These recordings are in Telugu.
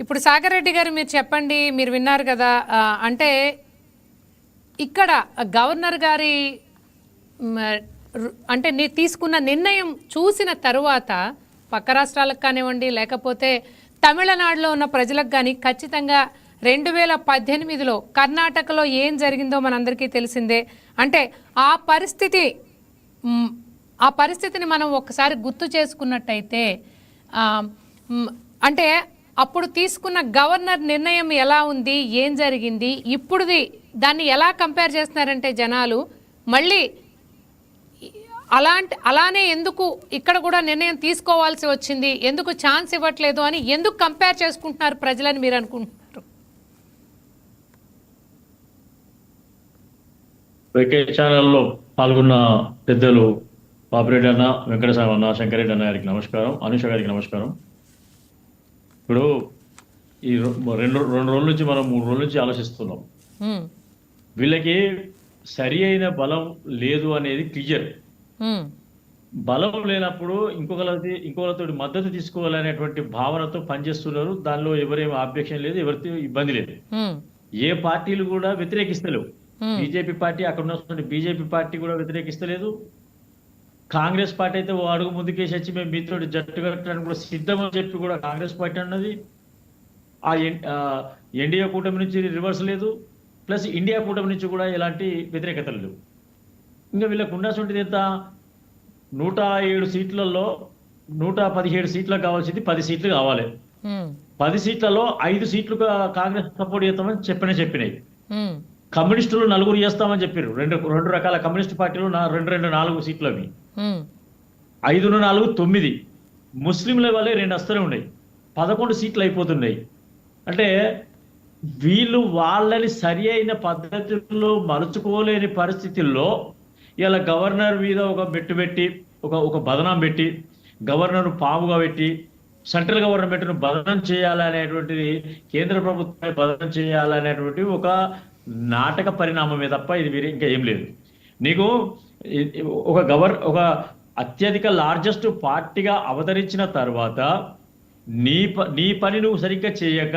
ఇప్పుడు సాగర్ రెడ్డి గారు మీరు చెప్పండి, మీరు విన్నారు కదా. అంటే ఇక్కడ గవర్నర్ గారి అంటే తీసుకున్న నిర్ణయం చూసిన తరువాత పక్క రాష్ట్రాలకు కానివ్వండి, లేకపోతే తమిళనాడులో ఉన్న ప్రజలకు కానీ ఖచ్చితంగా 2018లో కర్ణాటకలో ఏం జరిగిందో మనందరికీ తెలిసిందే. అంటే ఆ పరిస్థితిని మనం ఒకసారి గుర్తు చేసుకున్నట్టయితే అంటే అప్పుడు తీసుకున్న గవర్నర్ నిర్ణయం ఎలా ఉంది, ఏం జరిగింది, ఇప్పుడుది దాన్ని ఎలా కంపేర్ చేస్తున్నారంటే జనాలు మళ్ళీ అలానే ఎందుకు ఇక్కడ కూడా నిర్ణయం తీసుకోవాల్సి వచ్చింది, ఎందుకు ఛాన్స్ ఇవ్వట్లేదు అని ఎందుకు కంపేర్ చేసుకుంటున్నారు ప్రజలని మీరు అనుకుంటున్నారు? ఛానల్లో పాల్గొన్న పెద్దలు పాపిరెడ్డి అన్న, వెంకటస్వామి అన్న, శంకరెడ్డి అన్న గారికి నమస్కారం, అనుష గారికి నమస్కారం. ఇప్పుడు ఈ రెండు రోజుల నుంచి మనం 3 రోజుల నుంచి ఆలోచిస్తున్నాం. వీళ్ళకి సరి అయిన బలం లేదు అనేది క్లియర్. బలం లేనప్పుడు ఇంకొకరితో మద్దతు తీసుకోవాలనేటువంటి భావనతో పనిచేస్తున్నారు. దానిలో ఎవరేమో ఆబ్జెక్షన్ లేదు, ఎవరితో ఇబ్బంది లేదు. ఏ పార్టీలు కూడా వ్యతిరేకిస్తలేవు. బీజేపీ పార్టీ, అక్కడ ఉన్నటువంటి బీజేపీ పార్టీ కూడా వ్యతిరేకిస్తలేదు. కాంగ్రెస్ పార్టీ అయితే ఓ అడుగు ముందుకేసి వచ్చి మేము మీతో జట్టు కట్టడానికి కూడా సిద్ధమని చెప్పి కూడా కాంగ్రెస్ పార్టీ అన్నది. ఆ ఎన్డీఏ కూటమి నుంచి రివర్స్ లేదు, ప్లస్ ఇండియా కూటమి నుంచి కూడా ఎలాంటి వ్యతిరేకతలు లేవు. ఇంకా వీళ్ళకు ఉండాల్సింది ఎంత, 107 సీట్లలో 117 సీట్లకు కావాల్సింది 10 సీట్లు కావాలి. 10 సీట్లలో 5 సీట్లు కాంగ్రెస్ సపోర్ట్ చేస్తామని చెప్పినాయి. కమ్యూనిస్టులు 4 చేస్తామని చెప్పారు. రెండు రకాల కమ్యూనిస్ట్ పార్టీలు 4 సీట్లు అవి. 5-4 9. ముస్లింల వల్లే 2 వస్తూనే ఉన్నాయి. 11 సీట్లు అయిపోతున్నాయి. అంటే వీళ్ళు వాళ్ళని సరి అయిన పద్ధతుల్లో మలుచుకోలేని పరిస్థితుల్లో ఇలా గవర్నర్ మీద ఒక మెట్టు పెట్టి ఒక బదనాం పెట్టి, గవర్నర్ పాముగా పెట్టి, సెంట్రల్ గవర్నమెంట్ను బదనం చేయాలనేటువంటిది, కేంద్ర ప్రభుత్వాన్ని బదనం చేయాలనేటువంటి ఒక నాటక పరిణామమే తప్ప ఇది వేరే ఇంకా ఏం లేదు. నీకు ఒక అత్యధిక లార్జెస్ట్ పార్టీగా అవతరించిన తర్వాత నీ పని నువ్వు సరిగ్గా చేయక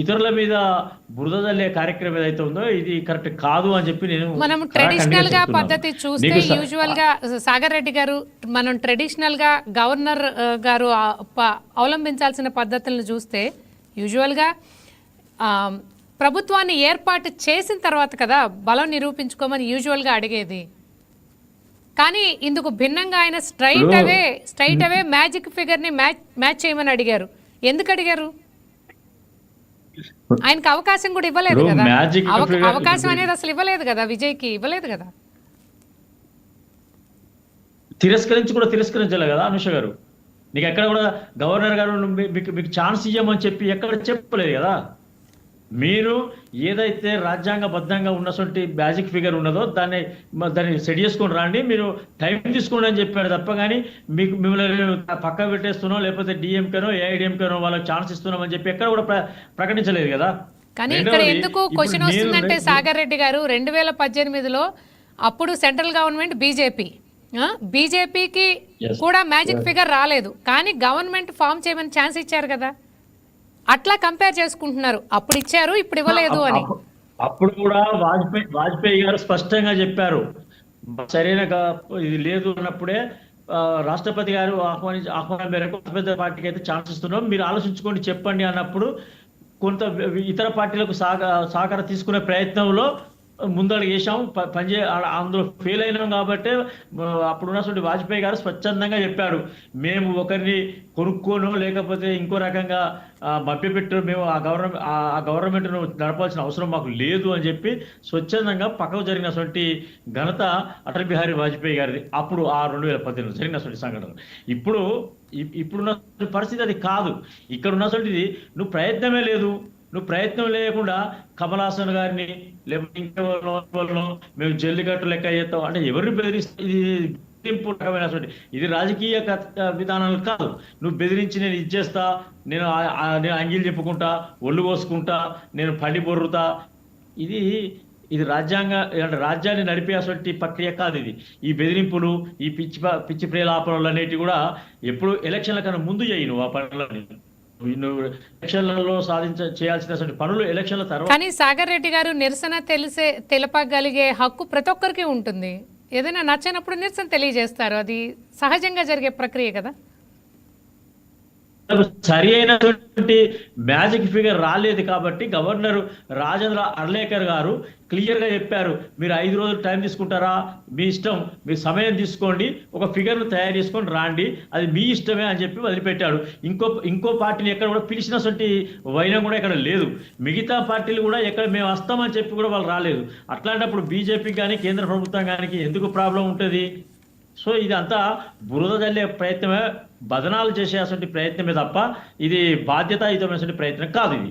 ఇతరుల మీద బురద జల్లే కార్యక్రమం ఏదైతే ఉందో ఇది కరెక్ట్ కాదు అని చెప్పి నేను. మనం ట్రెడిషనల్ గా పద్ధతి చూస్తే యూజువల్ గా సాగర్ రెడ్డి గారు, మనం ట్రెడిషనల్ గా గవర్నర్ గారు అవలంబించాల్సిన పద్ధతులను చూస్తే యూజువల్ గా ప్రభుత్వాన్ని ఏర్పాటు చేసిన తర్వాత కదా బలం నిరూపించుకోమని యూజువల్ గా అడిగేది. కానీ ఇందుకు భిన్నంగా ఆయన స్ట్రైట్ అవే మ్యాజిక్ ఫిగర్ ని మ్యాచ్ చేయమని అడిగారు. ఎందుకు అడిగారు? ఆయనకు అవకాశం కూడా ఇవ్వలేదు కదా. అవకాశం అనేది అసలు ఇవ్వలేదు కదా, విజయ్కి ఇవ్వలేదు కదా. తిరస్కరించలే కదా అనుష గారు. నీకు ఎక్కడ కూడా గవర్నర్ గారు మీకు ఛాన్స్ ఇవ్వమని చెప్పి ఎక్కడ చెప్పలేదు కదా. మీరు ఏదైతే రాజ్యాంగబద్ధంగా ఉన్నటువంటి మ్యాజిక్ ఫిగర్ ఉన్నదో దాన్ని సెట్ చేసుకొని రాండి, మీరు టైం తీసుకోండి అని చెప్పాడు తప్ప, కానీ మిమ్మల్ని పక్క పెట్టేస్తున్నాం లేకపోతే డిఎంకేనో ఏఐడిఎంకేనో వాళ్ళకి ఛాన్స్ ఇస్తున్నామని చెప్పి ఎక్కడ కూడా ప్రకటించలేదు కదా. కానీ ఇక్కడ ఎందుకు క్వశ్చన్ వస్తుందంటే సాగర్ రెడ్డి గారు, 2018లో అప్పుడు సెంట్రల్ గవర్నమెంట్ బీజేపీకి కూడా మ్యాజిక్ ఫిగర్ రాలేదు, కానీ గవర్నమెంట్ ఫామ్ చేయమని ఛాన్స్ ఇచ్చారు కదా. అట్లా కంపేర్ చేసుకుంటున్నారు, అప్పుడు ఇచ్చారు ఇప్పుడు ఇవ్వలేదు అని. అప్పుడు కూడా వాజ్పేయి గారు స్పష్టంగా చెప్పారు, సరైన ఇది లేదు అన్నప్పుడే రాష్ట్రపతి గారు ఆహ్వానం మేరకు పెద్ద పార్టీకి అయితే ఛాన్స్ ఇస్తున్నాం, మీరు ఆలోచించుకోండి చెప్పండి అన్నప్పుడు కొంత ఇతర పార్టీలకు సహకారం తీసుకునే ప్రయత్నంలో ముందడుగు వేసాం, అందులో ఫెయిల్ అయినాం. కాబట్టి అప్పుడున్నటువంటి వాజ్పేయి గారు స్వచ్ఛందంగా చెప్పాడు, మేము ఒకరిని కొనుక్కోను లేకపోతే ఇంకో రకంగా మభ్యపెట్టు మేము ఆ గవర్నమెంట్ను నడపాల్సిన అవసరం మాకు లేదు అని చెప్పి స్వచ్ఛందంగా పక్కకు జరిగినటువంటి ఘనత అటల్ బిహారీ వాజ్పేయి గారిది. అప్పుడు ఆ 2018 జరిగినటువంటి సంఘటన. ఇప్పుడున్న పరిస్థితి అది కాదు. ఇక్కడ ఉన్నటువంటిది నువ్వు ప్రయత్నమే లేదు, నువ్వు ప్రయత్నం లేకుండా కమల్ హాసన్ గారిని లేకపోతే ఇంకెవరినో మేము జల్లికట్టు లెక్క చేస్తాం అంటే ఎవరిని బెదిరిస్తే ఇది రకమైనటువంటి ఇది రాజకీయ విధానాలు కాదు. నువ్వు బెదిరించి నేను ఇచ్చేస్తా, నేను అంగీలు చెప్పుకుంటా, ఒళ్ళు కోసుకుంటా, నేను పడి బొర్రుతా, ఇది రాజ్యాన్ని నడిపేటువంటి ప్రక్రియ కాదు. ఈ బెదిరింపులు, ఈ పిచ్చి ప్రేలాపనలు అనేటివి కూడా ఎప్పుడు ఎలక్షన్ల కన్నా ముందు చేయి నువ్వు ఆ పనులని. నువ్వు ఎలక్షన్లలో చేయాల్సినటువంటి పనులు ఎలక్షన్ల తర్వాత కానీ సాగర్ రెడ్డి గారు నిరసన తెలపగలిగే హక్కు ప్రతి ఒక్కరికి ఉంటుంది. ఏదైనా నచ్చనప్పుడు నిరసన తెలియజేస్తారు, అది సహజంగా జరిగే ప్రక్రియ కదా. సరి అయినటువంటి మ్యాజిక్ ఫిగర్ రాలేదు కాబట్టి గవర్నర్ రాజేంద్ర అర్లేకర్ గారు క్లియర్ గా చెప్పారు, మీరు 5 రోజులు టైం తీసుకుంటారా, మీ ఇష్టం, మీ సమయం తీసుకోండి, ఒక ఫిగర్ ను తయారు చేసుకొని రాండి, అది మీ ఇష్టమే అని చెప్పి వదిలిపెట్టాడు. ఇంకో పార్టీని ఎక్కడ కూడా పిలిచినటువంటి వైనం కూడా ఇక్కడ లేదు. మిగతా పార్టీలు కూడా ఎక్కడ మేము వస్తామని చెప్పి కూడా వాళ్ళు రాలేదు. అట్లాంటప్పుడు బీజేపీకి కానీ కేంద్ర ప్రభుత్వం కానీ ఎందుకు ప్రాబ్లం ఉంటుంది? సో ఇదంతా బురద జల్లే ప్రయత్నమే, బదనాలు చేసేటువంటి ప్రయత్నమే తప్ప ఇది బాధ్యతాయుతమైనటువంటి ప్రయత్నం కాదు ఇది.